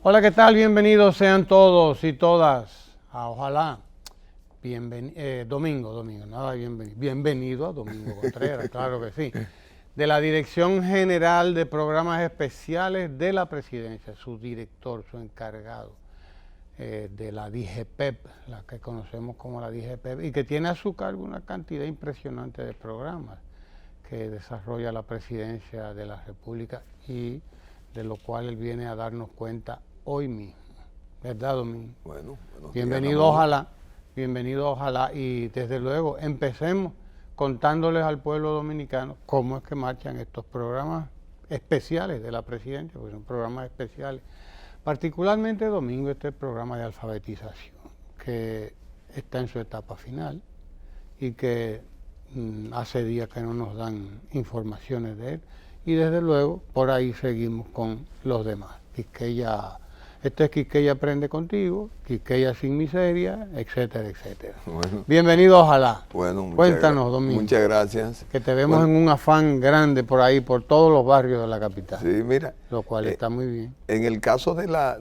Hola, ¿qué tal? Bienvenidos sean todos y todas a Ojalá. Bienvenido a Domingo Contreras, claro que sí. De la Dirección General de Programas Especiales de la Presidencia, su director, su encargado de la DGPEP, la que conocemos como la DGPEP, y que tiene a su cargo una cantidad impresionante de programas que desarrolla la Presidencia de la República y de lo cual él viene a darnos cuenta hoy mismo. ¿Verdad, Domingo? Bueno, bienvenido, ojalá. Bienvenido, ojalá. Y desde luego, empecemos contándoles al pueblo dominicano cómo es que marchan estos programas especiales de la Presidencia, porque son programas especiales. Particularmente, Domingo, este programa de alfabetización, que está en su etapa final y que hace días que no nos dan informaciones de él. Y desde luego, por ahí seguimos con los demás. Quisqueya, este es Quisqueya Aprende Contigo, Quisqueya Sin Miseria, etcétera, etcétera. Bueno, bienvenido, ojalá. Bueno, cuéntanos, Domingo. Muchas gracias. Que te vemos en un afán grande por ahí, por todos los barrios de la capital. Sí, mira. Lo cual está muy bien. En el caso de la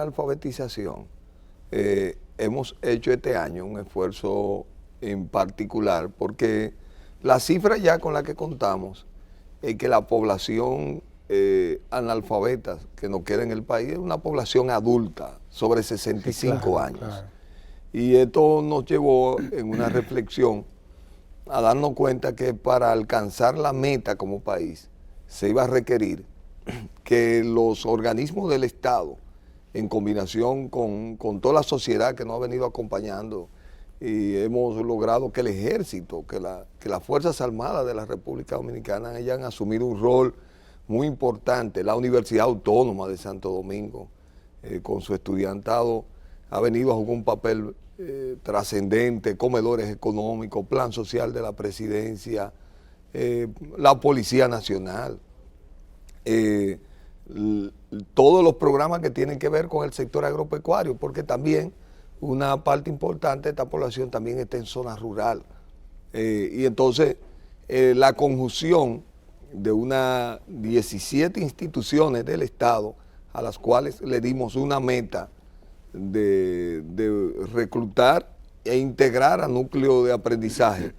alfabetización, hemos hecho este año un esfuerzo en particular, porque la cifra ya con la que contamos es que la población analfabeta que nos queda en el país es una población adulta, sobre 65 sí, claro, años. Claro. Y esto nos llevó en una reflexión a darnos cuenta que para alcanzar la meta como país se iba a requerir que los organismos del Estado, en combinación con toda la sociedad que nos ha venido acompañando, y hemos logrado que el ejército, que las Fuerzas Armadas de la República Dominicana hayan asumido un rol muy importante. La Universidad Autónoma de Santo Domingo, con su estudiantado, ha venido a jugar un papel trascendente, comedores económicos, plan social de la presidencia, la Policía Nacional, todos los programas que tienen que ver con el sector agropecuario, porque también una parte importante de esta población también está en zona rural. Y entonces la conjunción de unas 17 instituciones del Estado a las cuales le dimos una meta de reclutar e integrar a núcleo de aprendizaje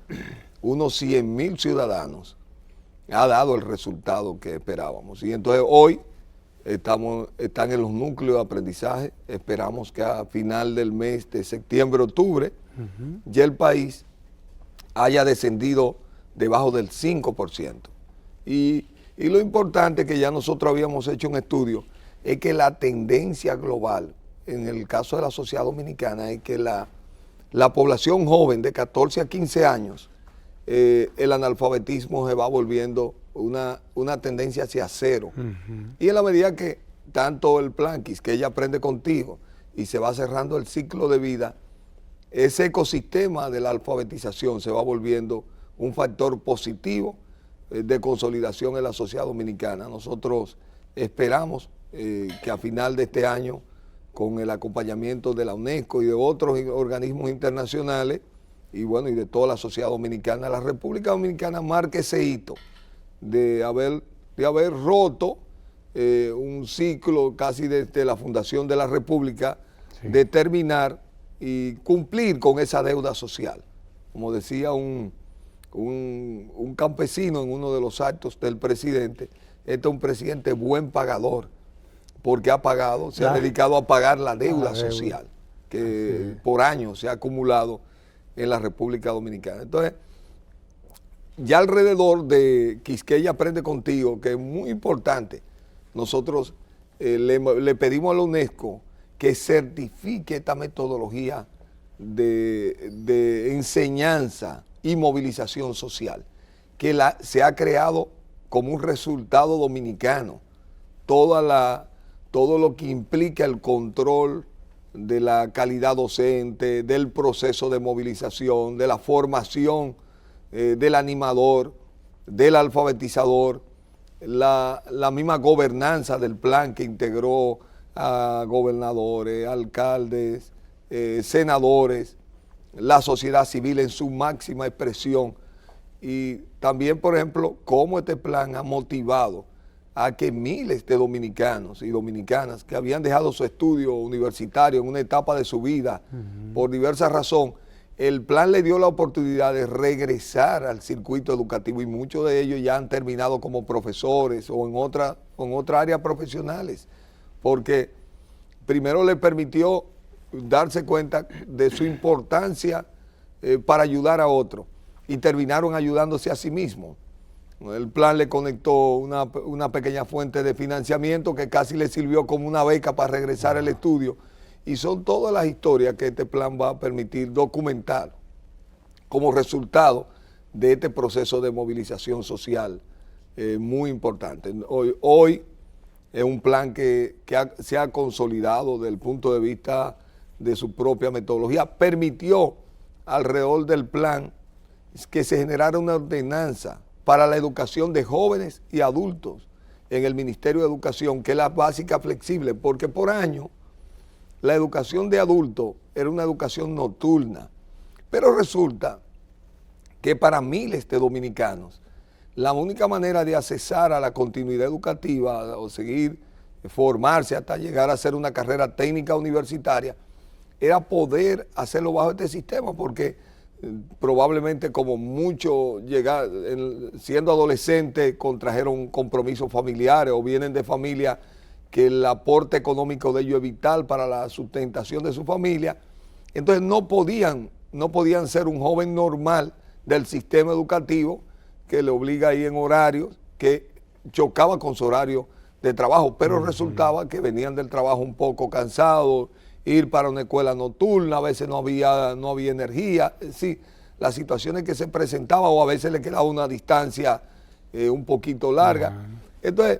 unos 100,000 ciudadanos, ha dado el resultado que esperábamos. Y entonces hoy están en los núcleos de aprendizaje. Esperamos que a final del mes de septiembre, octubre, ya el país haya descendido debajo del 5%. Y lo importante que ya nosotros habíamos hecho un estudio es que la tendencia global, en el caso de la sociedad dominicana, es que la población joven de 14 a 15 años, el analfabetismo se va volviendo una tendencia hacia cero. Y en la medida que tanto el plan Quisqueya Aprende Contigo y se va cerrando el ciclo de vida, ese ecosistema de la alfabetización se va volviendo un factor positivo de consolidación en la sociedad dominicana. Nosotros esperamos que a final de este año, con el acompañamiento de la UNESCO y de otros organismos internacionales, y bueno, y de toda la sociedad dominicana, la República Dominicana marque ese hito de haber roto un ciclo casi desde la fundación de la República, sí, de terminar y cumplir con esa deuda social. Como decía un campesino en uno de los actos del presidente, este es un presidente buen pagador, porque ha pagado, se ha dedicado a pagar la deuda social que por años se ha acumulado en la República Dominicana. Entonces, ya alrededor de Quisqueya Aprende Contigo, que es muy importante, nosotros le pedimos a la UNESCO que certifique esta metodología de enseñanza y movilización social, que se ha creado como un resultado dominicano, todo lo que implica el control de la calidad docente, del proceso de movilización, de la formación del animador, del alfabetizador, la misma gobernanza del plan que integró a gobernadores, alcaldes, senadores, la sociedad civil en su máxima expresión. Y también, por ejemplo, cómo este plan ha motivado a que miles de dominicanos y dominicanas que habían dejado su estudio universitario en una etapa de su vida por diversas razones, el plan le dio la oportunidad de regresar al circuito educativo y muchos de ellos ya han terminado como profesores o en otra área profesionales, porque primero le permitió darse cuenta de su importancia para ayudar a otros y terminaron ayudándose a sí mismos. El plan le conectó una pequeña fuente de financiamiento que casi le sirvió como una beca para regresar al estudio. Y son todas las historias que este plan va a permitir documentar como resultado de este proceso de movilización social muy importante. Hoy es un plan que se ha consolidado desde el punto de vista de su propia metodología. Permitió alrededor del plan que se generara una ordenanza para la educación de jóvenes y adultos en el Ministerio de Educación, que es la básica flexible, porque por año la educación de adultos era una educación nocturna, pero resulta que para miles de dominicanos la única manera de accesar a la continuidad educativa o seguir formarse hasta llegar a hacer una carrera técnica universitaria era poder hacerlo bajo este sistema, porque probablemente como muchos siendo adolescentes contrajeron compromisos familiares o vienen de familia que el aporte económico de ellos es vital para la sustentación de su familia, entonces no podían ser un joven normal del sistema educativo que le obliga a ir en horarios que chocaba con su horario de trabajo, pero resultaba que venían del trabajo un poco cansados, ir para una escuela nocturna, a veces no había energía, sí, las situaciones que se presentaban o a veces le quedaba una distancia un poquito larga. Entonces,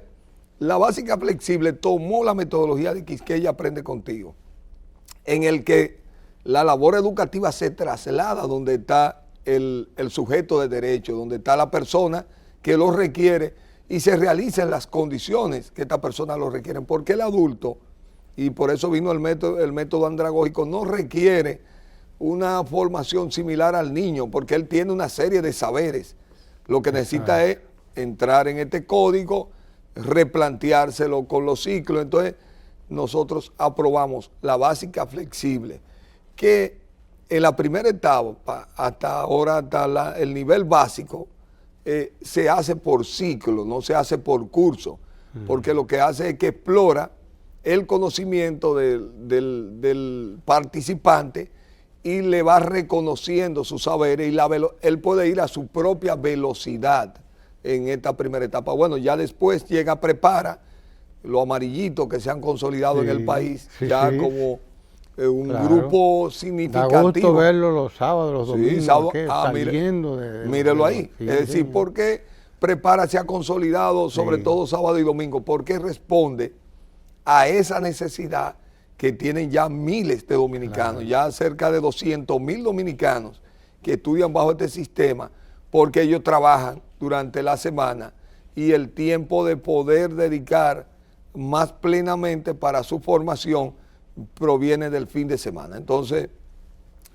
la básica flexible tomó la metodología de Quisqueya Aprende Contigo, en el que la labor educativa se traslada donde está el sujeto de derecho, donde está la persona que lo requiere y se realiza en las condiciones que esta persona lo requiere, porque el adulto, y por eso vino el método andragógico, no requiere una formación similar al niño, porque él tiene una serie de saberes. Lo que necesita es entrar en este código, replanteárselo con los ciclos. Entonces, nosotros aprobamos la básica flexible, que en la primera etapa, hasta ahora, hasta el nivel básico, se hace por ciclo, no se hace por curso, porque lo que hace es que explora el conocimiento del participante y le va reconociendo sus saberes y él puede ir a su propia velocidad en esta primera etapa. Bueno, ya después llega Prepara, los amarillitos que se han consolidado en el país, como un grupo significativo. Da gusto verlo los sábados, los domingos, saliendo mírelo ahí. Es decir, ¿por qué Prepara se ha consolidado sobre todo sábado y domingo? Porque responde a esa necesidad que tienen ya miles de dominicanos, ya cerca de 200,000 dominicanos que estudian bajo este sistema, porque ellos trabajan durante la semana y el tiempo de poder dedicar más plenamente para su formación proviene del fin de semana. Entonces,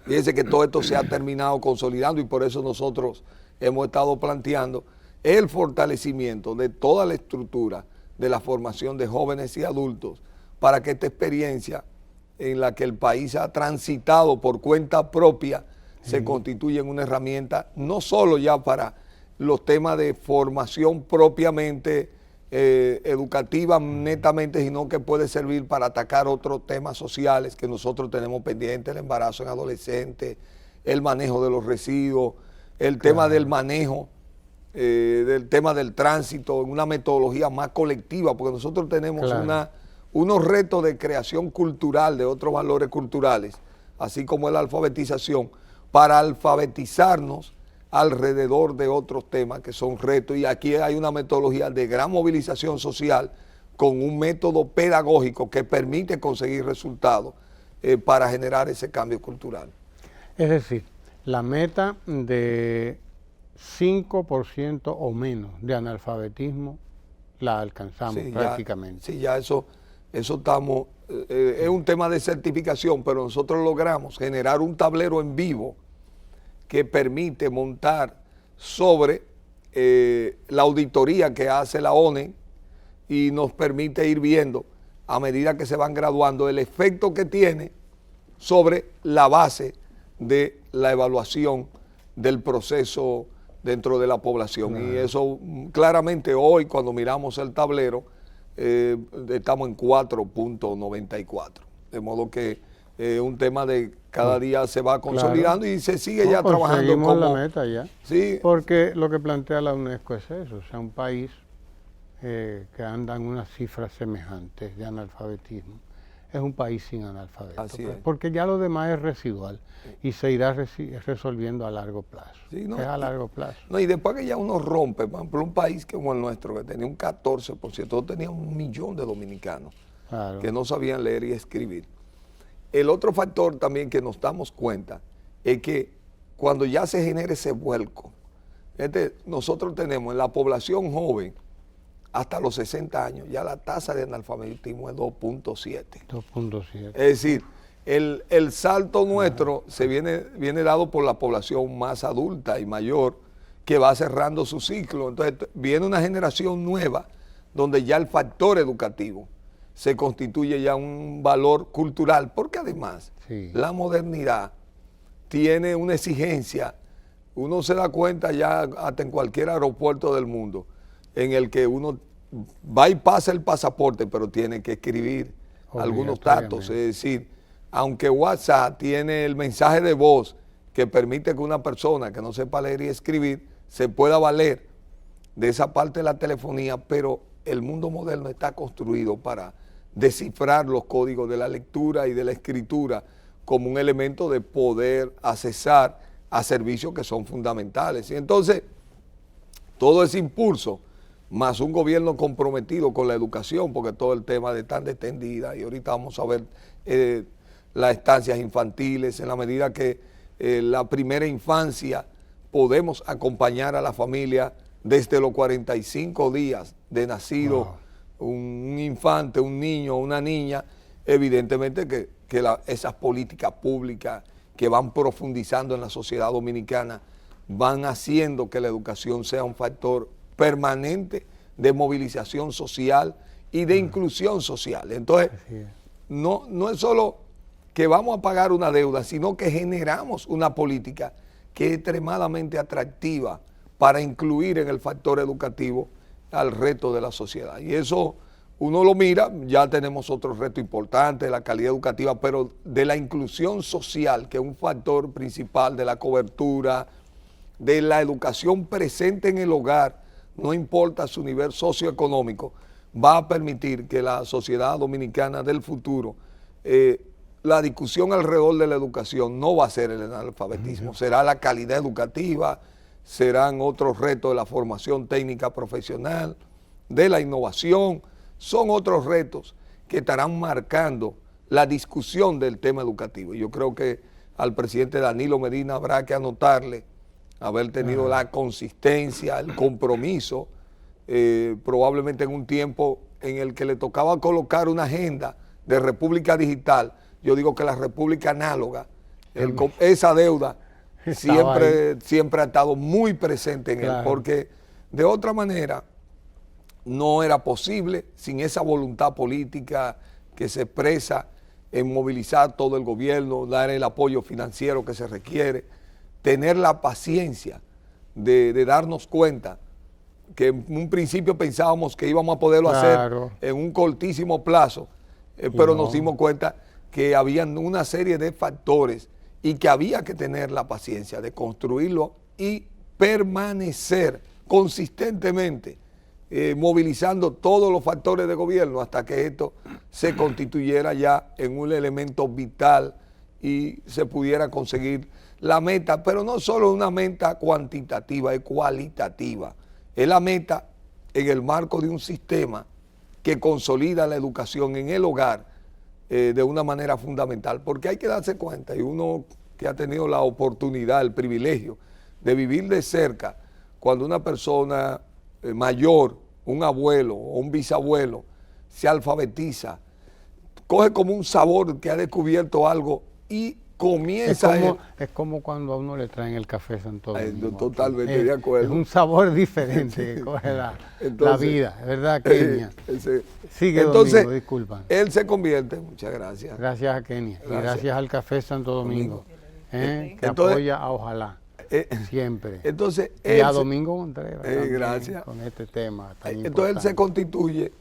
fíjense que todo esto se ha terminado consolidando y por eso nosotros hemos estado planteando el fortalecimiento de toda la estructura de la formación de jóvenes y adultos para que esta experiencia en la que el país ha transitado por cuenta propia se constituya en una herramienta no solo ya para los temas de formación propiamente educativa netamente, sino que puede servir para atacar otros temas sociales que nosotros tenemos pendientes, el embarazo en adolescentes, el manejo de los residuos, el tema del manejo, del tema del tránsito, en una metodología más colectiva, porque nosotros tenemos unos retos de creación cultural, de otros valores culturales, así como la alfabetización, para alfabetizarnos alrededor de otros temas que son retos, y aquí hay una metodología de gran movilización social con un método pedagógico que permite conseguir resultados para generar ese cambio cultural. Es decir, la meta de 5% o menos de analfabetismo la alcanzamos prácticamente. Sí, ya eso estamos, es un tema de certificación, pero nosotros logramos generar un tablero en vivo que permite montar sobre la auditoría que hace la ONE y nos permite ir viendo a medida que se van graduando el efecto que tiene sobre la base de la evaluación del proceso dentro de la población. Y eso claramente hoy, cuando miramos el tablero, estamos en 4.94. De modo que un tema de cada día se va consolidando y se sigue ya trabajando como la meta ya. Sí. Porque lo que plantea la UNESCO es eso, o sea, un país que anda en unas cifras semejantes de analfabetismo es un país sin analfabetos. Así es. Porque ya lo demás es residual y se irá resolviendo a largo plazo. Sí, no, es a largo plazo. No, y después que ya uno rompe, por ejemplo, un país como el nuestro, que tenía un 14%, nosotros teníamos 1 millón de dominicanos que no sabían leer y escribir. El otro factor también que nos damos cuenta es que cuando ya se genera ese vuelco, nosotros tenemos en la población joven hasta los 60 años, ya la tasa de analfabetismo es 2.7. 2.7. Es decir, el salto nuestro se viene dado por la población más adulta y mayor que va cerrando su ciclo. Entonces viene una generación nueva donde ya el factor educativo se constituye ya un valor cultural, porque además la modernidad tiene una exigencia, uno se da cuenta ya hasta en cualquier aeropuerto del mundo, en el que uno va y pasa el pasaporte, pero tiene que escribir algunos datos, es decir, aunque WhatsApp tiene el mensaje de voz que permite que una persona que no sepa leer y escribir se pueda valer de esa parte de la telefonía, pero el mundo moderno está construido para descifrar los códigos de la lectura y de la escritura como un elemento de poder accesar a servicios que son fundamentales. Y entonces, todo ese impulso, más un gobierno comprometido con la educación, porque todo el tema de tan extendida, y ahorita vamos a ver las estancias infantiles, en la medida que la primera infancia podemos acompañar a la familia desde los 45 días de nacido un infante, un niño, una niña, evidentemente que esas políticas públicas que van profundizando en la sociedad dominicana van haciendo que la educación sea un factor permanente de movilización social y de inclusión social. Entonces, no es solo que vamos a pagar una deuda, sino que generamos una política que es extremadamente atractiva para incluir en el factor educativo al resto de la sociedad. Y eso uno lo mira, ya tenemos otro reto importante, la calidad educativa, pero de la inclusión social, que es un factor principal de la cobertura, de la educación presente en el hogar, no importa su nivel socioeconómico, va a permitir que la sociedad dominicana del futuro, la discusión alrededor de la educación no va a ser el analfabetismo, será la calidad educativa, serán otros retos de la formación técnica profesional, de la innovación, son otros retos que estarán marcando la discusión del tema educativo. Y yo creo que al presidente Danilo Medina habrá que anotarle haber tenido la consistencia, el compromiso, probablemente en un tiempo en el que le tocaba colocar una agenda de república digital. Yo digo que la república análoga, esa deuda siempre ha estado muy presente en él, porque de otra manera no era posible, sin esa voluntad política que se expresa en movilizar todo el gobierno, dar el apoyo financiero que se requiere, tener la paciencia de darnos cuenta que en un principio pensábamos que íbamos a poderlo hacer en un cortísimo plazo, pero nos dimos cuenta que habían una serie de factores y que había que tener la paciencia de construirlo y permanecer consistentemente movilizando todos los factores de gobierno hasta que esto se constituyera ya en un elemento vital y se pudiera conseguir la meta, pero no solo una meta cuantitativa, es cualitativa. Es la meta en el marco de un sistema que consolida la educación en el hogar de una manera fundamental, porque hay que darse cuenta, y uno que ha tenido la oportunidad, el privilegio de vivir de cerca, cuando una persona mayor, un abuelo o un bisabuelo se alfabetiza, coge como un sabor que ha descubierto algo y comienza... Es como cuando a uno le traen el café Santo Domingo. Totalmente de acuerdo. Es un sabor diferente que coge la vida, ¿verdad, Kenia? Sigue, entonces, Domingo, disculpa. Él se convierte, muchas gracias. Gracias a Kenia y gracias al Café Santo Domingo, que apoya a Ojalá. Siempre. Entonces, y a Domingo Contreras gracias. Con este tema tan entonces importante. Él se constituye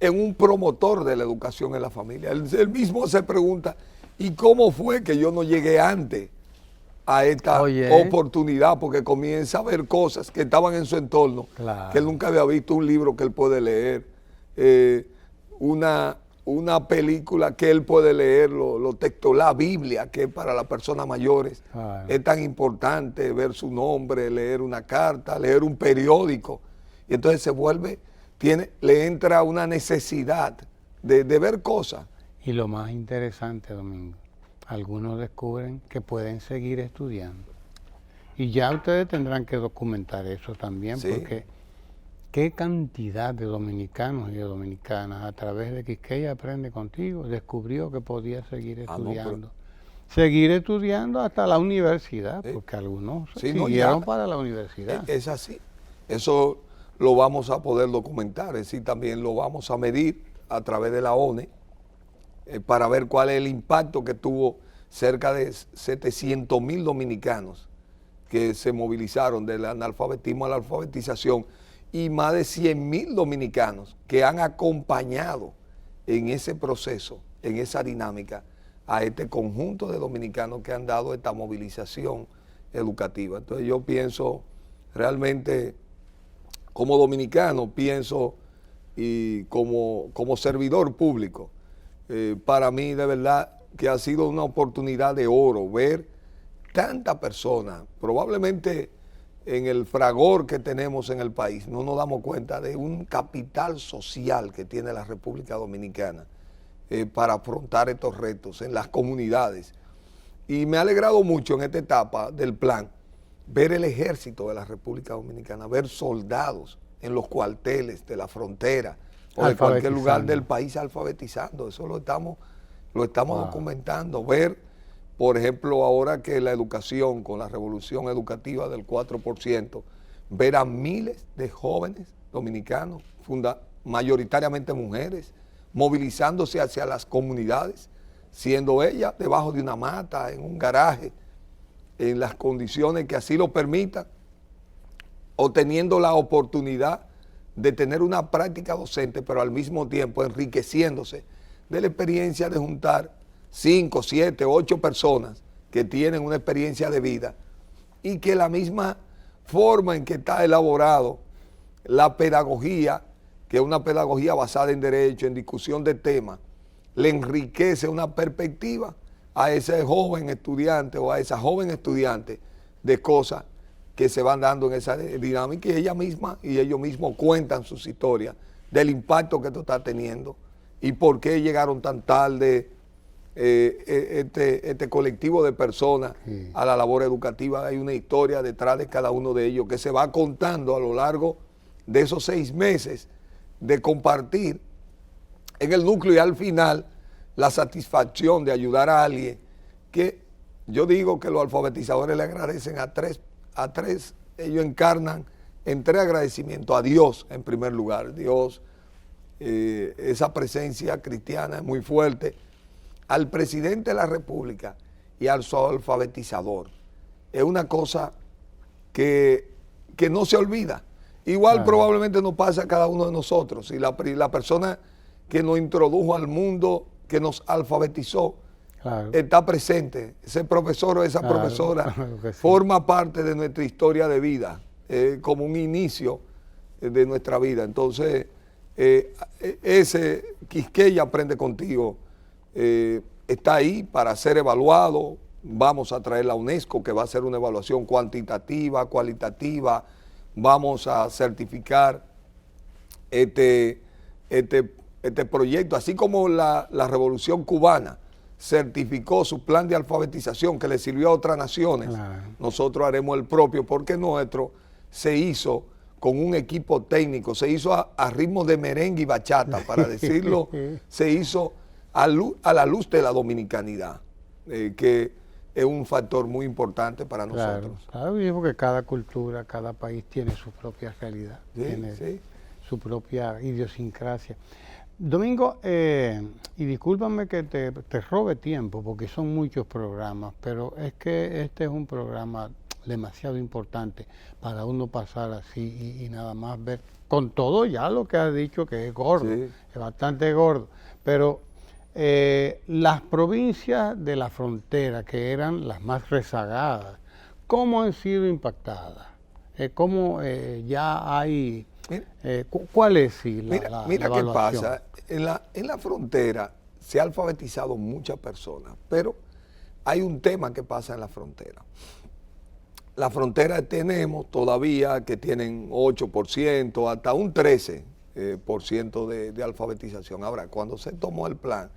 en un promotor de la educación en la familia. Él mismo se pregunta, ¿y cómo fue que yo no llegué antes a esta oportunidad? Porque comienza a ver cosas que estaban en su entorno, claro, que él nunca había visto, un libro que él puede leer, una película que él puede leer, los textos, la Biblia, que para las personas mayores es tan importante, ver su nombre, leer una carta, leer un periódico. Y entonces se vuelve, le entra una necesidad de ver cosas. Y lo más interesante, Domingo, algunos descubren que pueden seguir estudiando. Y ya ustedes tendrán que documentar eso también, sí, porque qué cantidad de dominicanos y de dominicanas a través de Quisqueya Aprende Contigo descubrió que podía seguir estudiando. Seguir estudiando hasta la universidad, porque algunos siguieron para la universidad. Es así. Eso lo vamos a poder documentar, es decir, también lo vamos a medir a través de la ONE para ver cuál es el impacto que tuvo cerca de 700,000 dominicanos que se movilizaron del analfabetismo a la alfabetización y más de 100,000 dominicanos que han acompañado en ese proceso, en esa dinámica, a este conjunto de dominicanos que han dado esta movilización educativa. Entonces yo pienso realmente, como dominicano, pienso y como servidor público, para mí de verdad que ha sido una oportunidad de oro ver tanta persona, probablemente en el fragor que tenemos en el país, no nos damos cuenta de un capital social que tiene la República Dominicana para afrontar estos retos en las comunidades. Y me ha alegrado mucho en esta etapa del plan ver el ejército de la República Dominicana, ver soldados en los cuarteles de la frontera o de cualquier lugar del país alfabetizando. Eso lo estamos documentando. Ver, por ejemplo, ahora que la educación, con la revolución educativa del 4%, ver a miles de jóvenes dominicanos, mayoritariamente mujeres, movilizándose hacia las comunidades, siendo ellas debajo de una mata, en un garaje, en las condiciones que así lo permitan, o teniendo la oportunidad de tener una práctica docente, pero al mismo tiempo enriqueciéndose de la experiencia de juntar 5, 7, 8 personas que tienen una experiencia de vida y que la misma forma en que está elaborado la pedagogía, que es una pedagogía basada en derecho, en discusión de temas, le enriquece una perspectiva a ese joven estudiante o a esa joven estudiante de cosas que se van dando en esa dinámica, y ella misma y ellos mismos cuentan sus historias del impacto que esto está teniendo y por qué llegaron tan tarde este colectivo de personas a la labor educativa. Hay una historia detrás de cada uno de ellos que se va contando a lo largo de esos 6 meses de compartir en el núcleo, y al final la satisfacción de ayudar a alguien que yo digo que los alfabetizadores le agradecen a tres, ellos encarnan en 3 agradecimientos: a Dios en primer lugar, Dios, esa presencia cristiana es muy fuerte, al presidente de la República y al su alfabetizador. Es una cosa que no se olvida. Igual probablemente nos pasa a cada uno de nosotros, y la persona que nos introdujo al mundo, que nos alfabetizó, está presente. Ese profesor o esa profesora forma parte de nuestra historia de vida, como un inicio de nuestra vida. Entonces, ese Quisqueya Aprende Contigo está ahí para ser evaluado. Vamos a traer la UNESCO, que va a hacer una evaluación cuantitativa, cualitativa. Vamos a certificar este proyecto, así como la Revolución Cubana certificó su plan de alfabetización que le sirvió a otras naciones. Nosotros haremos el propio, porque nuestro se hizo con un equipo técnico, se hizo a ritmo de merengue y bachata, para decirlo, se hizo a la luz de la dominicanidad, que es un factor muy importante para nosotros. Claro, y porque cada cultura, cada país tiene su propia realidad, tiene su propia idiosincrasia. Domingo, y discúlpame que te robe tiempo, porque son muchos programas, pero es que este es un programa demasiado importante para uno pasar así y nada más ver, con todo ya lo que has dicho, que es gordo, es bastante gordo, pero las provincias de la frontera, que eran las más rezagadas, ¿cómo han sido impactadas? ¿Cómo ya hay... ¿cuál es la mira qué evaluación? pasa, en la frontera se ha alfabetizado muchas personas, pero hay un tema que pasa en la frontera. La frontera tenemos todavía que tienen 8%, hasta un 13% de alfabetización. Ahora, cuando se tomó el plan,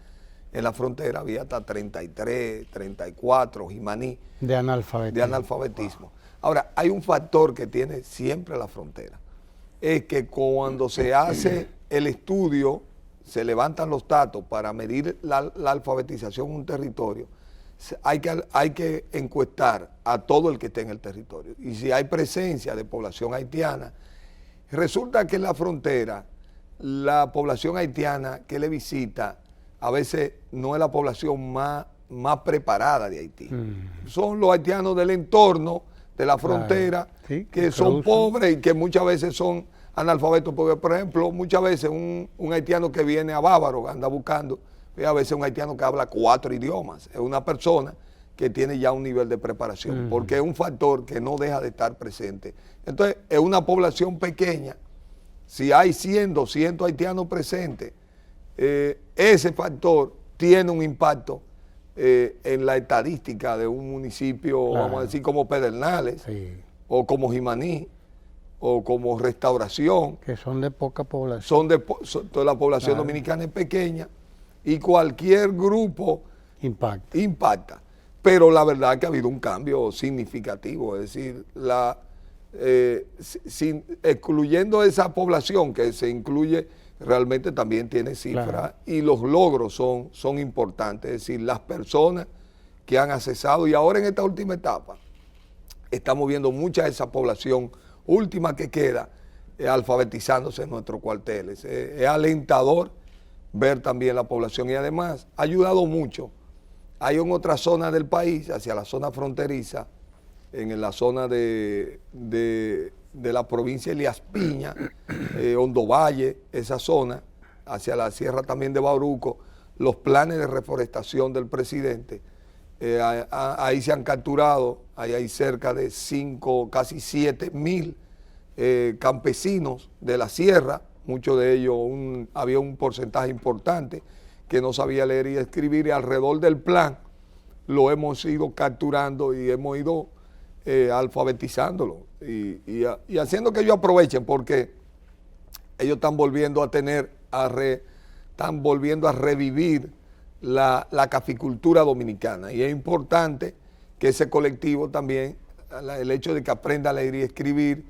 en la frontera había hasta 33, 34, Jimaní, de analfabetismo. Wow. Ahora, hay un factor que tiene siempre la frontera, es que cuando se hace el estudio, se levantan los datos para medir la alfabetización en un territorio, hay que encuestar a todo el que esté en el territorio. Y si hay presencia de población haitiana, resulta que en la frontera, la población haitiana que le visita, a veces no es la población más preparada de Haití. Son los haitianos del entorno, de la frontera, que son pobres y que muchas veces son analfabetos, porque por ejemplo, muchas veces un haitiano que viene a Bávaro, anda buscando, a veces un haitiano que habla 4 idiomas, es una persona que tiene ya un nivel de preparación, porque es un factor que no deja de estar presente. Entonces, es una población pequeña, si hay 100, 200 haitianos presentes, ese factor tiene un impacto en la estadística de un municipio, vamos a decir, como Pedernales, o como Jimaní, o como Restauración. Que son de poca población. Toda la población dominicana es pequeña y cualquier grupo impacta. Pero la verdad es que ha habido un cambio significativo, es decir, excluyendo esa población que se incluye, realmente también tiene cifras y los logros son importantes, es decir, las personas que han accesado, y ahora en esta última etapa estamos viendo mucha de esa población última que queda alfabetizándose en nuestros cuarteles. Es alentador ver también la población y además ha ayudado mucho. Hay en otras zonas del país, hacia la zona fronteriza, en la zona de la provincia de Elías Piña, Hondo Valle, esa zona, hacia la sierra también de Bauruco, los planes de reforestación del presidente, ahí se han capturado, ahí hay cerca de 5, casi 7.000 campesinos de la sierra, muchos de ellos, había un porcentaje importante que no sabía leer y escribir, y alrededor del plan lo hemos ido capturando y hemos ido alfabetizándolo y haciendo que ellos aprovechen, porque ellos están volviendo a están volviendo a revivir la caficultura dominicana, y es importante que ese colectivo también, el hecho de que aprenda a leer y escribir,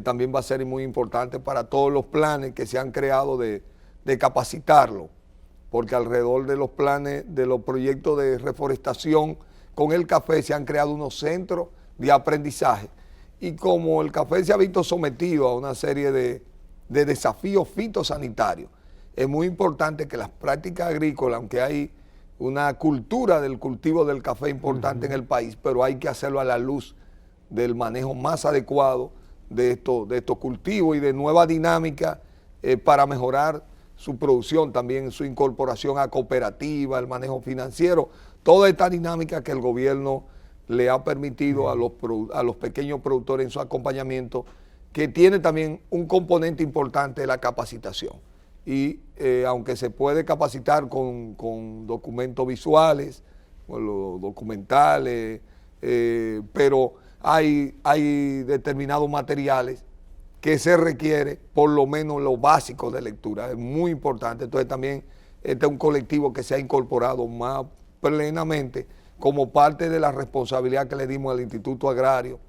también va a ser muy importante para todos los planes que se han creado de capacitarlo, porque alrededor de los planes, de los proyectos de reforestación con el café se han creado unos centros de aprendizaje, y como el café se ha visto sometido a una serie de desafíos fitosanitarios, es muy importante que las prácticas agrícolas, aunque hay una cultura del cultivo del café importante en el país, pero hay que hacerlo a la luz del manejo más adecuado de estos cultivos y de nueva dinámica para mejorar su producción, también su incorporación a cooperativa, el manejo financiero, toda esta dinámica que el gobierno le ha permitido a los pequeños productores en su acompañamiento, que tiene también un componente importante de la capacitación. Y aunque se puede capacitar con documentos visuales, con los documentales, pero hay determinados materiales que se requiere por lo menos lo básico de lectura, es muy importante. Entonces también este es un colectivo que se ha incorporado más plenamente como parte de la responsabilidad que le dimos al Instituto Agrario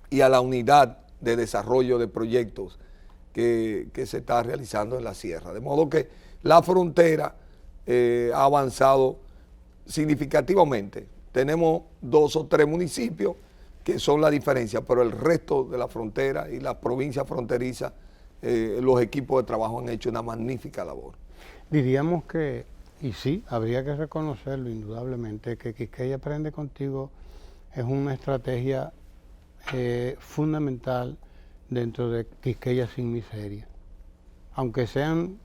y a la unidad de desarrollo de proyectos que se está realizando en la sierra. De modo que la frontera ha avanzado significativamente. tenemos 2 o 3 municipios que son la diferencia, pero el resto de la frontera y las provincias fronterizas, los equipos de trabajo han hecho una magnífica labor. Diríamos que, y sí, habría que reconocerlo indudablemente, que Quisqueya Aprende Contigo es una estrategia fundamental dentro de Quisqueya Sin Miseria. Aunque sean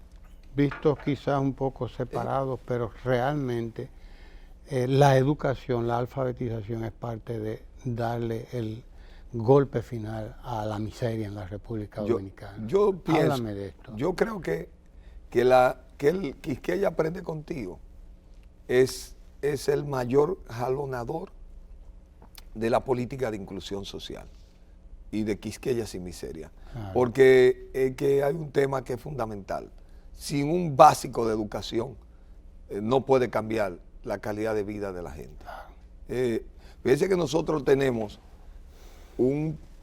vistos quizás un poco separados, pero realmente la educación, la alfabetización es parte de darle el golpe final a la miseria en la República Dominicana. Yo pienso, háblame de esto. Yo creo que el Quisqueya Aprende Contigo es el mayor jalonador de la política de inclusión social y de Quisqueya Sin Miseria. Claro. Porque que hay un tema que es fundamental. Sin un básico de educación no puede cambiar la calidad de vida de la gente. Fíjense que nosotros tenemos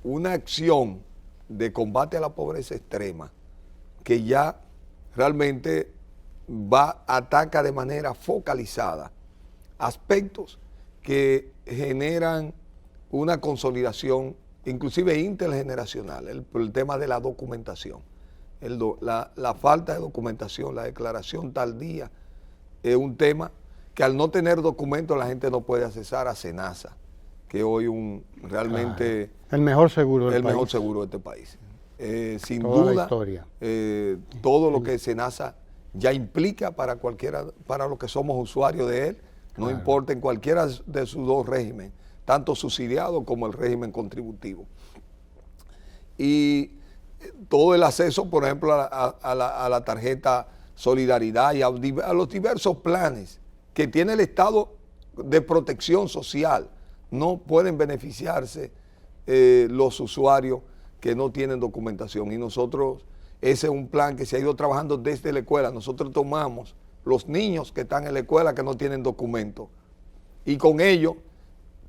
una acción de combate a la pobreza extrema que ya realmente ataca de manera focalizada aspectos que generan una consolidación, inclusive intergeneracional, el tema de la documentación. La falta de documentación, la declaración tardía, es un tema que al no tener documentos la gente no puede accesar a SENASA, que hoy realmente... el mejor seguro del país. El mejor seguro de este país. Sin Toda duda, la historia. Todo lo que SENASA ya implica para los que somos usuarios de él, no importa en cualquiera de sus 2 regímenes, tanto subsidiado como el régimen contributivo. Y todo el acceso, por ejemplo, a la tarjeta Solidaridad y a los diversos planes que tiene el Estado de protección social, no pueden beneficiarse los usuarios que no tienen documentación. Y nosotros, ese es un plan que se ha ido trabajando desde la escuela. Nosotros tomamos los niños que están en la escuela que no tienen documento y con ello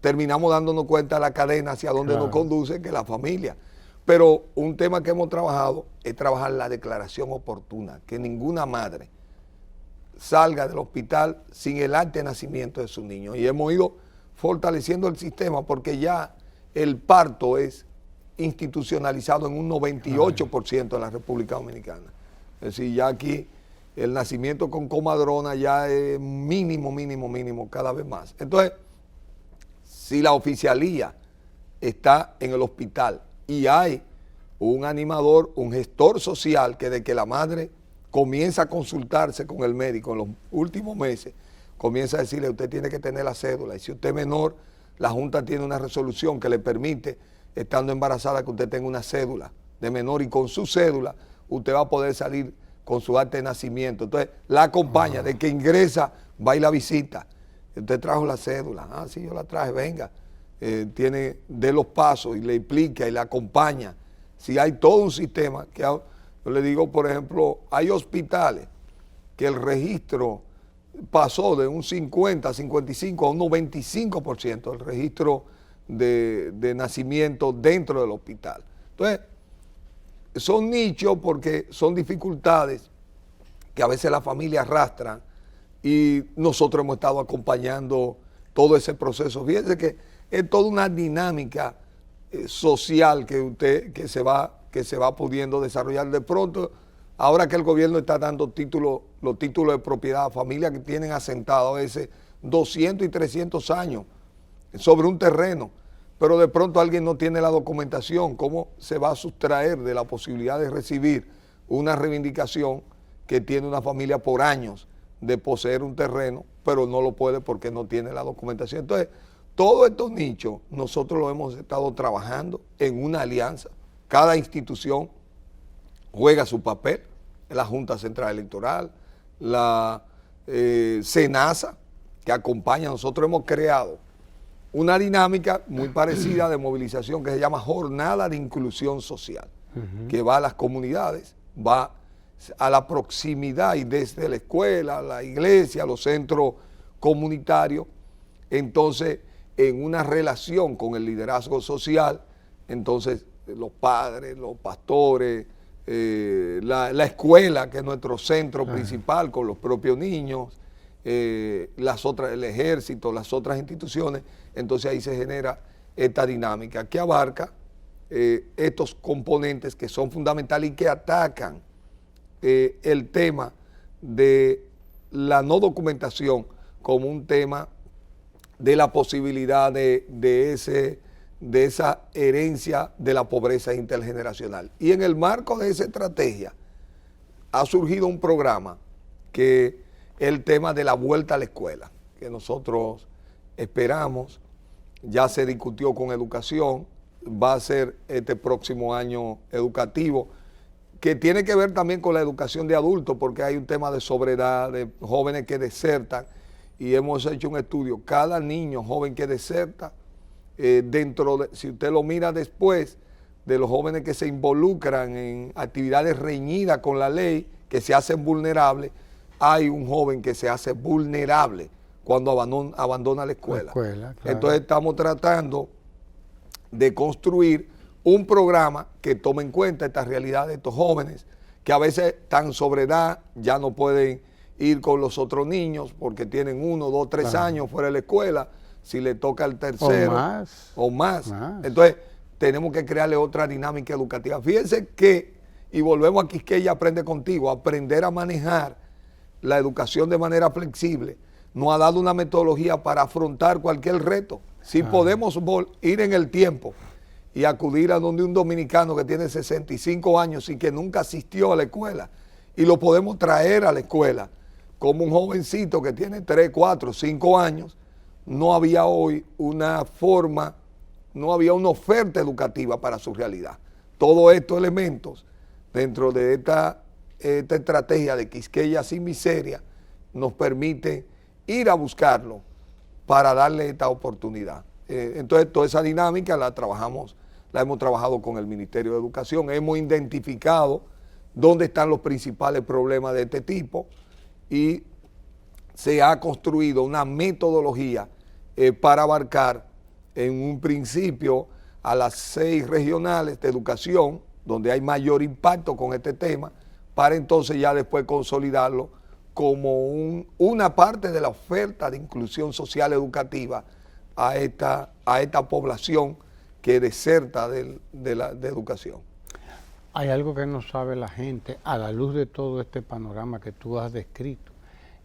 terminamos dándonos cuenta de la cadena hacia donde nos conduce, que es la familia. Pero un tema que hemos trabajado es trabajar la declaración oportuna, que ninguna madre salga del hospital sin el acta de nacimiento de su niño. Y hemos ido fortaleciendo el sistema porque ya el parto es institucionalizado en un 98% en la República Dominicana. Es decir, ya aquí el nacimiento con comadrona ya es mínimo cada vez más. Entonces, si la oficialía está en el hospital y hay un animador, un gestor social que de que la madre comienza a consultarse con el médico en los últimos meses, comienza a decirle, usted tiene que tener la cédula, y si usted es menor, la Junta tiene una resolución que le permite, estando embarazada, que usted tenga una cédula de menor, y con su cédula usted va a poder salir con su acta de nacimiento. Entonces, la acompaña, de que ingresa, va y la visita. Usted trajo la cédula, sí, yo la traje, venga, de los pasos y le explica y le acompaña. Si hay todo un sistema, que yo le digo, por ejemplo, hay hospitales que el registro pasó de un 50, 55 a un 95% el registro de nacimiento dentro del hospital. Entonces, son nichos porque son dificultades que a veces la familia arrastra y nosotros hemos estado acompañando todo ese proceso. Fíjense que es toda una dinámica social que se va pudiendo desarrollar. De pronto, ahora que el gobierno está dando los títulos de propiedad a familias que tienen asentado a veces 200 y 300 años sobre un terreno, pero de pronto alguien no tiene la documentación, ¿cómo se va a sustraer de la posibilidad de recibir una reivindicación que tiene una familia por años de poseer un terreno, pero no lo puede porque no tiene la documentación? Entonces, todos estos nichos nosotros los hemos estado trabajando en una alianza. Cada institución juega su papel, la Junta Central Electoral, la SENASA, que acompaña. Nosotros hemos creado una dinámica muy parecida de movilización que se llama Jornada de Inclusión Social, que va a las comunidades, va a la proximidad y desde la escuela, la iglesia, los centros comunitarios, entonces en una relación con el liderazgo social, entonces los padres, los pastores, la escuela, que es nuestro centro principal con los propios niños, el ejército, las otras instituciones, entonces ahí se genera esta dinámica que abarca estos componentes que son fundamentales y que atacan el tema de la no documentación como un tema de la posibilidad de esa herencia de la pobreza intergeneracional. Y en el marco de esa estrategia ha surgido un programa que es el tema de la vuelta a la escuela, que nosotros esperamos, ya se discutió con educación, va a ser este próximo año educativo, que tiene que ver también con la educación de adultos, porque hay un tema de sobredad, de jóvenes que desertan, y hemos hecho un estudio, cada niño joven que deserta, si usted lo mira después, de los jóvenes que se involucran en actividades reñidas con la ley, que se hacen vulnerables, hay un joven que se hace vulnerable cuando abandona la escuela. Claro. Entonces estamos tratando de construir un programa que tome en cuenta esta realidad de estos jóvenes, que a veces están sobre edad, ya no pueden ir con los otros niños porque tienen 1, 2, 3 años fuera de la escuela, si le toca el tercero o más. Entonces tenemos que crearle otra dinámica educativa. Fíjense que, y volvemos a Quisqueya Aprende Contigo, aprender a manejar la educación de manera flexible, nos ha dado una metodología para afrontar cualquier reto. Si podemos ir en el tiempo y acudir a donde un dominicano que tiene 65 años y que nunca asistió a la escuela, y lo podemos traer a la escuela, como un jovencito que tiene 3, 4, 5 años, no había hoy una forma, no había una oferta educativa para su realidad. Todos estos elementos dentro de esta estrategia de Quisqueya Sin Miseria nos permite ir a buscarlo para darle esta oportunidad. Entonces toda esa dinámica la hemos trabajado con el Ministerio de Educación, hemos identificado dónde están los principales problemas de este tipo y se ha construido una metodología para abarcar en un principio a las 6 regionales de educación, donde hay mayor impacto con este tema, para entonces ya después consolidarlo como una parte de la oferta de inclusión social educativa a esta población que deserta de educación. Hay algo que no sabe la gente a la luz de todo este panorama que tú has descrito,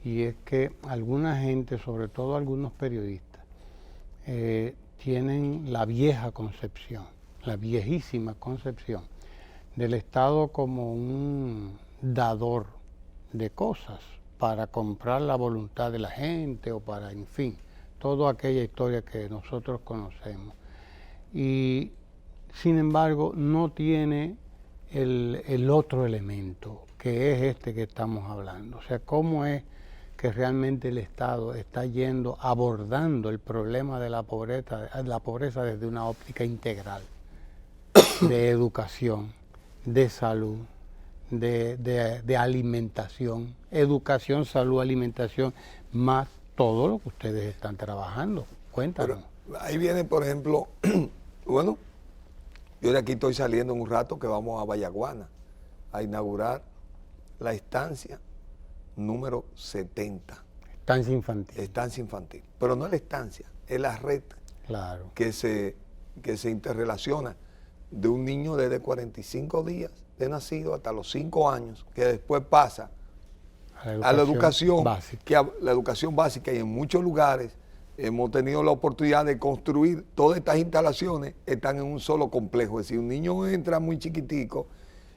y es que alguna gente, sobre todo algunos periodistas, tienen la vieja concepción, la viejísima concepción del Estado como un dador de cosas para comprar la voluntad de la gente o para, en fin, toda aquella historia que nosotros conocemos. Y sin embargo no tiene el otro elemento, que es este que estamos hablando. O sea, cómo es que realmente el Estado está abordando el problema de la pobreza desde una óptica integral, de educación, de salud, de alimentación, educación, salud, alimentación, más todo lo que ustedes están trabajando. Cuéntanos. Pero ahí viene, por ejemplo, bueno, yo de aquí estoy saliendo en un rato que vamos a Vallaguana a inaugurar la estancia número 70. Estancia infantil. Estancia infantil. Pero no es la estancia, es la red que se interrelaciona de un niño desde 45 días de nacido hasta los 5 años, que después pasa a la educación básica. La educación básica, y en muchos lugares hemos tenido la oportunidad de construir todas estas instalaciones, están en un solo complejo. Es decir, un niño entra muy chiquitico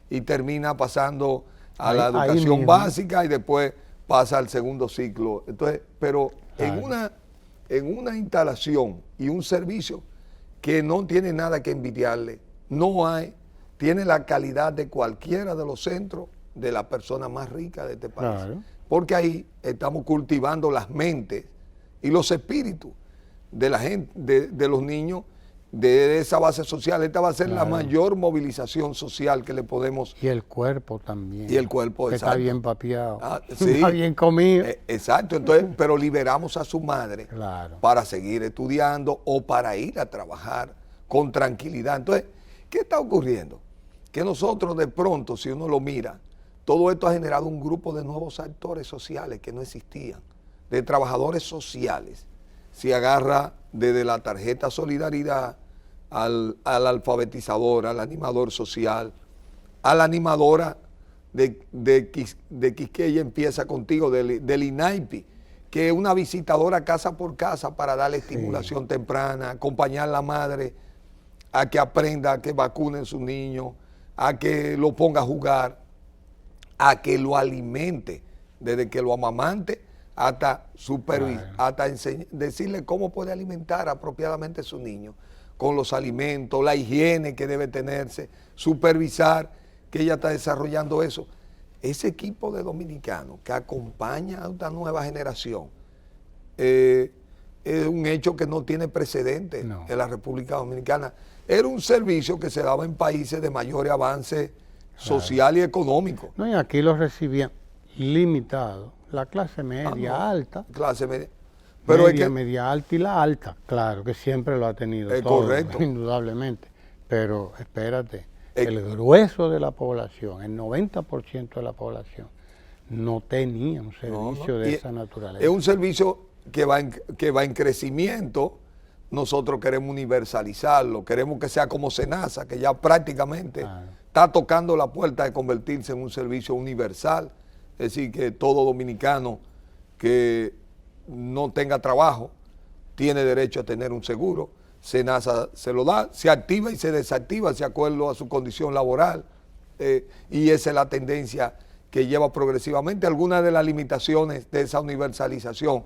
y termina pasando a la educación básica y después pasa al segundo ciclo. Entonces, pero en una instalación y un servicio que no tiene nada que envidiarle, tiene la calidad de cualquiera de los centros de la persona más rica de este país. Claro. Porque ahí estamos cultivando las mentes y los espíritus de la gente, de los niños, de esa base social. Esta va a ser la mayor movilización social que le podemos... Y el cuerpo también. Y el cuerpo, que exacto. Está bien papiado. Sí, está bien comido. Exacto. Entonces, pero liberamos a su madre para seguir estudiando o para ir a trabajar con tranquilidad. Entonces, ¿qué está ocurriendo? Que nosotros de pronto, si uno lo mira, todo esto ha generado un grupo de nuevos actores sociales que no existían. de trabajadores sociales. Se agarra desde la tarjeta Solidaridad al alfabetizador, al animador social, a la animadora de Quisqueya Empieza Contigo, del INAIPI, que es una visitadora casa por casa para darle estimulación temprana, acompañar a la madre a que aprenda, a que vacunen a su niño, a que lo ponga a jugar, a que lo alimente, desde que lo amamante hasta decirle cómo puede alimentar apropiadamente a su niño, con los alimentos, la higiene que debe tenerse, supervisar que ella está desarrollando eso. Ese equipo de dominicanos que acompaña a esta nueva generación es un hecho que no tiene precedente en la República Dominicana. Era un servicio que se daba en países de mayor avance social y económico. No, y aquí lo recibían limitado. La clase media, alta. Clase media. Pero media, media alta y la alta, claro, que siempre lo ha tenido. Es todo, correcto. Indudablemente. Pero espérate, el grueso de la población, el 90% de la población, no tenía un servicio de esa naturaleza. Es un servicio que va en crecimiento. Nosotros queremos universalizarlo, queremos que sea como SENASA, que ya prácticamente está tocando la puerta de convertirse en un servicio universal. Es decir, que todo dominicano que no tenga trabajo tiene derecho a tener un seguro. SENASA se lo da, se activa y se desactiva de acuerdo a su condición laboral. Y esa es la tendencia que lleva progresivamente. Algunas de las limitaciones de esa universalización,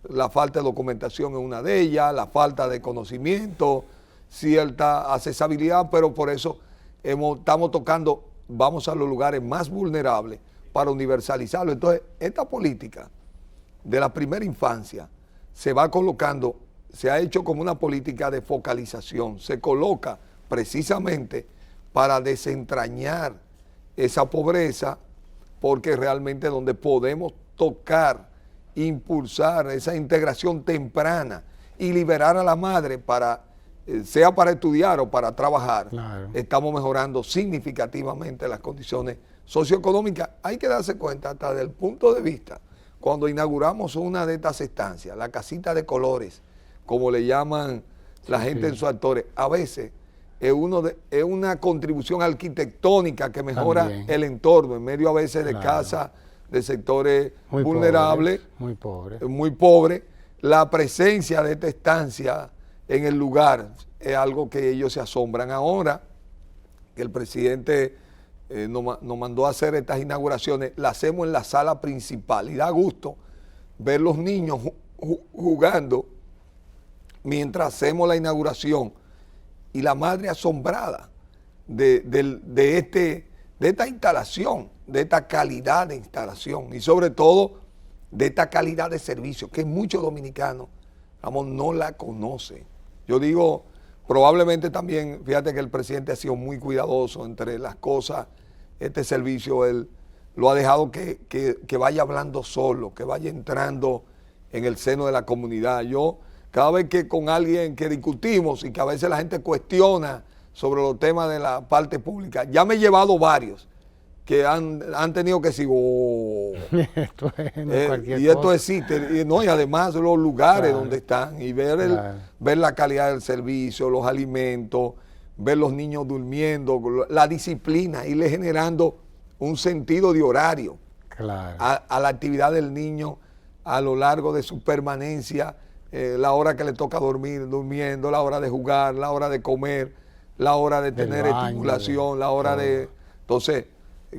la falta de documentación es una de ellas, la falta de conocimiento, cierta accesibilidad, pero por eso estamos tocando, vamos a los lugares más vulnerables para universalizarlo. Entonces, esta política de la primera infancia se va colocando, se ha hecho como una política de focalización, se coloca precisamente para desentrañar esa pobreza, porque realmente donde podemos tocar, impulsar esa integración temprana y liberar a la madre para, sea para estudiar o para trabajar, estamos mejorando significativamente las condiciones socioeconómicas. Hay que darse cuenta hasta desde el punto de vista, cuando inauguramos una de estas estancias, la casita de colores, como le llaman la gente en sus actores, a veces es una contribución arquitectónica que mejora el entorno, en medio a veces de casas de sectores muy vulnerables, muy pobres. La presencia de esta estancia en el lugar es algo que ellos se asombran. Ahora que el presidente nos mandó a hacer estas inauguraciones, las hacemos en la sala principal y da gusto ver los niños jugando mientras hacemos la inauguración y la madre asombrada de esta instalación, de esta calidad de instalación y sobre todo de esta calidad de servicio que muchos dominicanos, vamos, no la conocen. Yo digo, probablemente también, fíjate que el presidente ha sido muy cuidadoso entre las cosas, este servicio él lo ha dejado que vaya hablando solo, que vaya entrando en el seno de la comunidad. Yo, cada vez que con alguien que discutimos y que a veces la gente cuestiona sobre los temas de la parte pública, ya me he llevado varios que han tenido que decir, esto es y esto cosa. Existe, y además los lugares donde están, y ver la calidad del servicio, los alimentos, ver los niños durmiendo, la disciplina, irle generando un sentido de horario a la actividad del niño a lo largo de su permanencia, la hora que le toca dormir, durmiendo, la hora de jugar, la hora de comer, la hora de tener estimulación, la hora de... Entonces,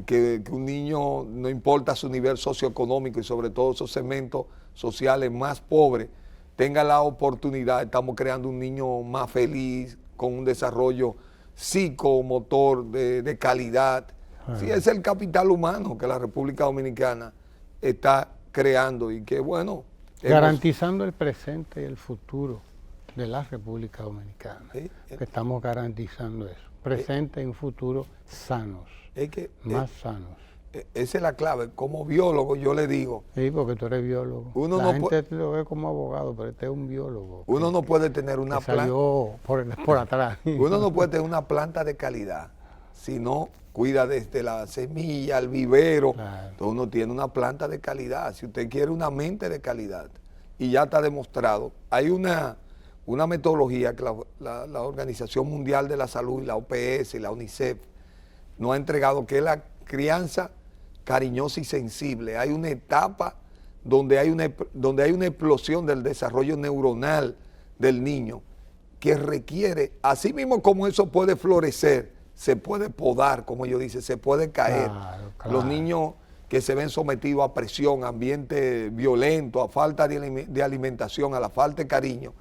que un niño, no importa su nivel socioeconómico y sobre todo esos segmentos sociales más pobres, tenga la oportunidad, estamos creando un niño más feliz, con un desarrollo psicomotor de calidad. Sí, es el capital humano que la República Dominicana está creando y que bueno... Garantizando el presente y el futuro de la República Dominicana. Que estamos garantizando eso. Presente y un futuro sanos. Más sanos. Esa es la clave. Como biólogo yo le digo. Sí, porque tú eres biólogo. La gente te lo ve como abogado, pero este es un biólogo. Uno no puede tener una planta. Por atrás. Uno no puede tener una planta de calidad sino cuida desde la semilla, el vivero. Claro. Entonces uno tiene una planta de calidad, si usted quiere una mente de calidad, y ya está demostrado. Hay una metodología que la Organización Mundial de la Salud, la OPS y la UNICEF nos ha entregado, que es la crianza cariñosa y sensible. Hay una etapa donde hay una explosión del desarrollo neuronal del niño que requiere, así mismo como eso puede florecer, se puede podar, como yo dice, se puede caer. Claro. Los niños que se ven sometidos a presión, a ambiente violento, a falta de alimentación, a la falta de cariño,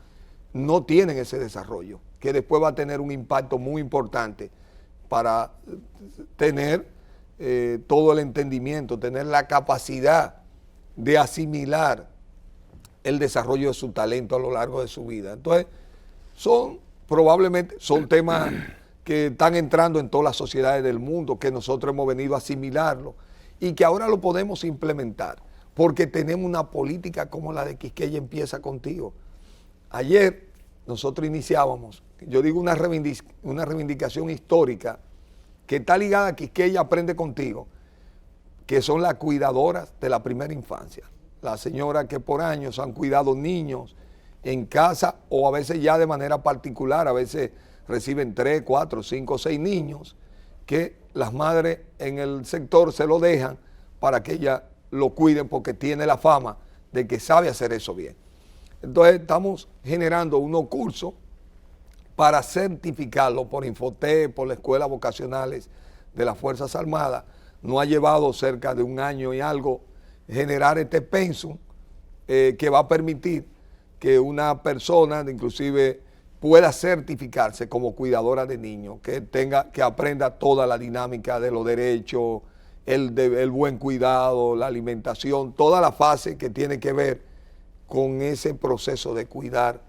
no tienen ese desarrollo, que después va a tener un impacto muy importante para tener todo el entendimiento, tener la capacidad de asimilar el desarrollo de su talento a lo largo de su vida. Entonces, probablemente son temas que están entrando en todas las sociedades del mundo, que nosotros hemos venido a asimilarlo y que ahora lo podemos implementar, porque tenemos una política como la de Quisqueya Empieza Contigo. Ayer nosotros iniciábamos, yo digo una reivindicación histórica que está ligada a Quisqueya Aprende Contigo, que son las cuidadoras de la primera infancia, las señoras que por años han cuidado niños en casa o a veces ya de manera particular, a veces reciben 3, 4, 5, 6 niños que las madres en el sector se lo dejan para que ellas lo cuiden porque tiene la fama de que sabe hacer eso bien. Entonces estamos generando unos cursos para certificarlo por Infotep, por las escuelas vocacionales de las Fuerzas Armadas. Nos ha llevado cerca de un año y algo generar este pensum que va a permitir que una persona, inclusive, pueda certificarse como cuidadora de niños, que aprenda toda la dinámica de los derechos, el buen cuidado, la alimentación, toda la fase que tiene que ver con ese proceso de cuidar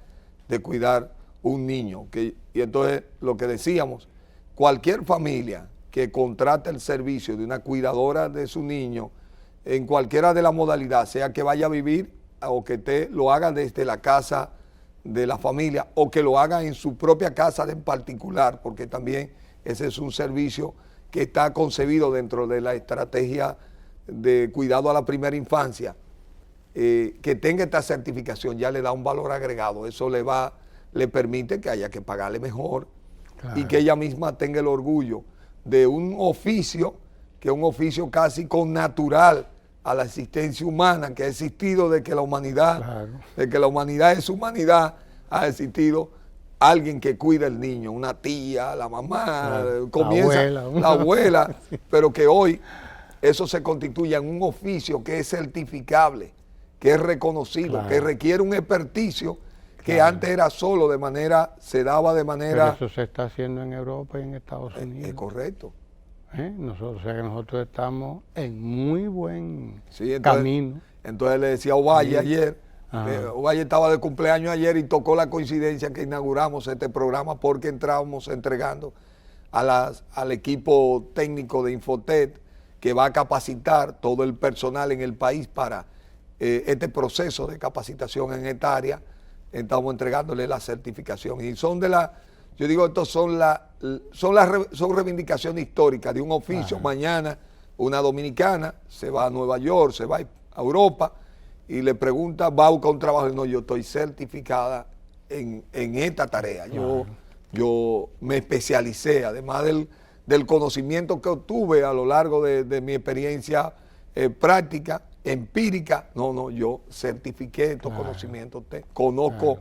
un niño. Y entonces, lo que decíamos, cualquier familia que contrate el servicio de una cuidadora de su niño, en cualquiera de las modalidades, sea que vaya a vivir o que lo haga desde la casa de la familia o que lo haga en su propia casa en particular, porque también ese es un servicio que está concebido dentro de la estrategia de cuidado a la primera infancia, que tenga esta certificación ya le da un valor agregado. Eso le permite que haya que pagarle mejor, claro, y que ella misma tenga el orgullo de un oficio, que es un oficio casi connatural a la existencia humana, que ha existido desde que la humanidad, claro, de que la humanidad es humanidad, ha existido alguien que cuida al niño, una tía, la mamá, claro, comienza la abuela, pero que hoy eso se constituye en un oficio que es certificable, que es reconocido, claro, que requiere un experticio que claro, antes era solo se daba de manera... Pero eso se está haciendo en Europa y en Estados Unidos. Es correcto. O sea que nosotros estamos en muy buen camino. Entonces le decía a Ovalle ayer, Ovalle estaba de cumpleaños ayer y tocó la coincidencia que inauguramos este programa porque entrábamos entregando al equipo técnico de Infotep que va a capacitar todo el personal en el país para este proceso de capacitación en esta área. Estamos entregándole la certificación y yo digo, estos son reivindicaciones históricas de un oficio. Ajá. Mañana una dominicana se va a Nueva York, se va a Europa y le pregunta, va a buscar un trabajo y no, yo estoy certificada en esta tarea. Claro. Yo me especialicé, además del conocimiento que obtuve a lo largo de mi experiencia práctica, empírica, yo certifiqué estos conocimientos, conozco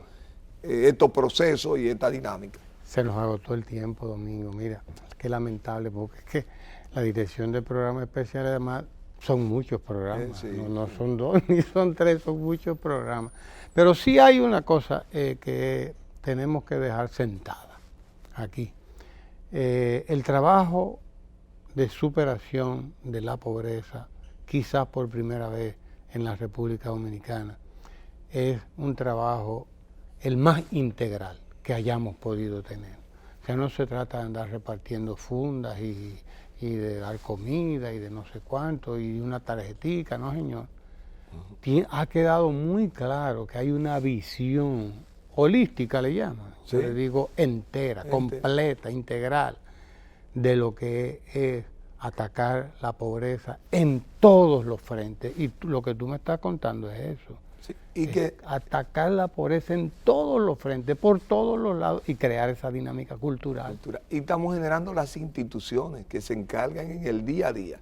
estos procesos y esta dinámica. Se nos agotó el tiempo, Domingo. Mira, qué lamentable, porque es que la dirección de programas especiales, además, son muchos programas. Sí. No son 2 ni son 3, son muchos programas. Pero sí hay una cosa que tenemos que dejar sentada aquí. El trabajo de superación de la pobreza, quizás por primera vez en la República Dominicana, es un trabajo el más integral que hayamos podido tener. O sea, no se trata de andar repartiendo fundas y de dar comida y de no sé cuánto y una tarjetica, no señor. Ha quedado muy claro que hay una visión holística, le llaman, sí, le digo entera, completa, integral, de lo que es atacar la pobreza en todos los frentes. Y lo que tú me estás contando es eso. Sí, y que atacar la pobreza en todos los frentes, por todos los lados, y crear esa dinámica cultural. Y estamos generando las instituciones que se encargan en el día a día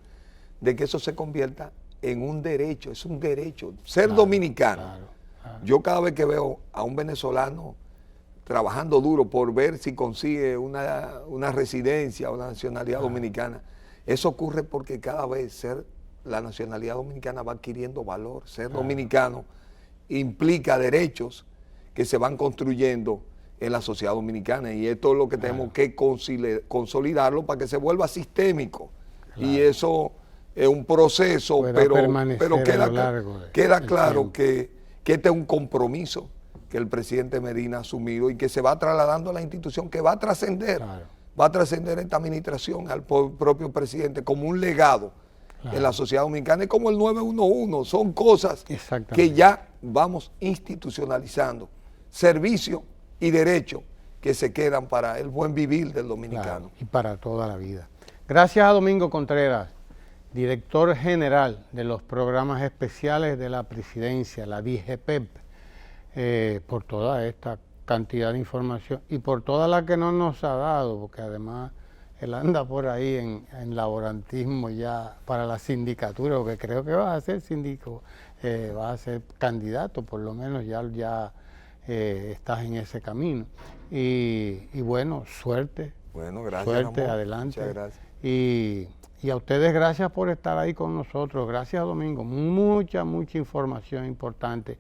de que eso se convierta en un derecho. Es un derecho. Ser dominicano. Claro. Yo cada vez que veo a un venezolano trabajando duro por ver si consigue una residencia o una nacionalidad dominicana, eso ocurre porque cada vez la nacionalidad dominicana va adquiriendo valor. Ser dominicano implica derechos que se van construyendo en la sociedad dominicana, y esto es lo que tenemos que consolidarlo para que se vuelva sistémico. Y eso es un proceso, pero queda claro que este es un compromiso que el presidente Medina ha asumido y que se va trasladando a la institución, que va a trascender, esta administración al propio presidente como un legado en la sociedad dominicana, y como el 911, son cosas que ya vamos institucionalizando, servicio y derecho que se quedan para el buen vivir del dominicano. Y para toda la vida. Gracias a Domingo Contreras, director general de los programas especiales de la presidencia, la DGPEP, por toda esta cantidad de información y por toda la que no nos ha dado, porque además él anda por ahí en laborantismo ya para la sindicatura, porque creo que va a ser síndico, va a ser candidato, por lo menos ya estás en ese camino. Y bueno, suerte. Bueno, gracias. Suerte, amor. adelante. Muchas gracias. Y a ustedes gracias por estar ahí con nosotros. Gracias, Domingo. Mucha información importante.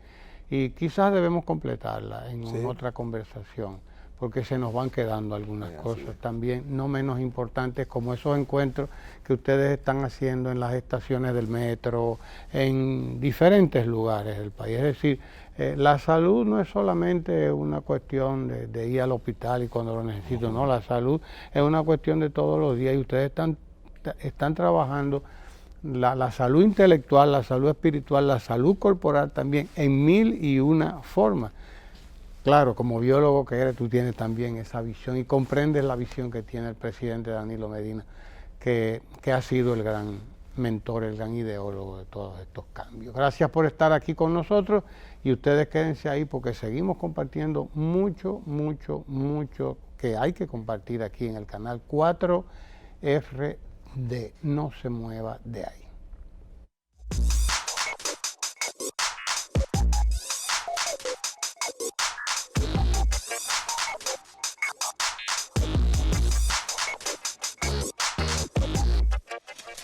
Y quizás debemos completarla en otra conversación, porque se nos van quedando algunas cosas también no menos importantes, como esos encuentros que ustedes están haciendo en las estaciones del metro, en diferentes lugares del país. Es decir, la salud no es solamente una cuestión de ir al hospital y cuando lo necesito, no, la salud es una cuestión de todos los días, y ustedes están trabajando la salud intelectual, la salud espiritual, la salud corporal también, en 1001 formas. Claro, como biólogo que eres, tú tienes también esa visión y comprendes la visión que tiene el presidente Danilo Medina, que ha sido el gran mentor, el gran ideólogo de todos estos cambios. Gracias por estar aquí con nosotros, y ustedes quédense ahí porque seguimos compartiendo mucho que hay que compartir aquí en el canal 4RD. No se mueva de ahí.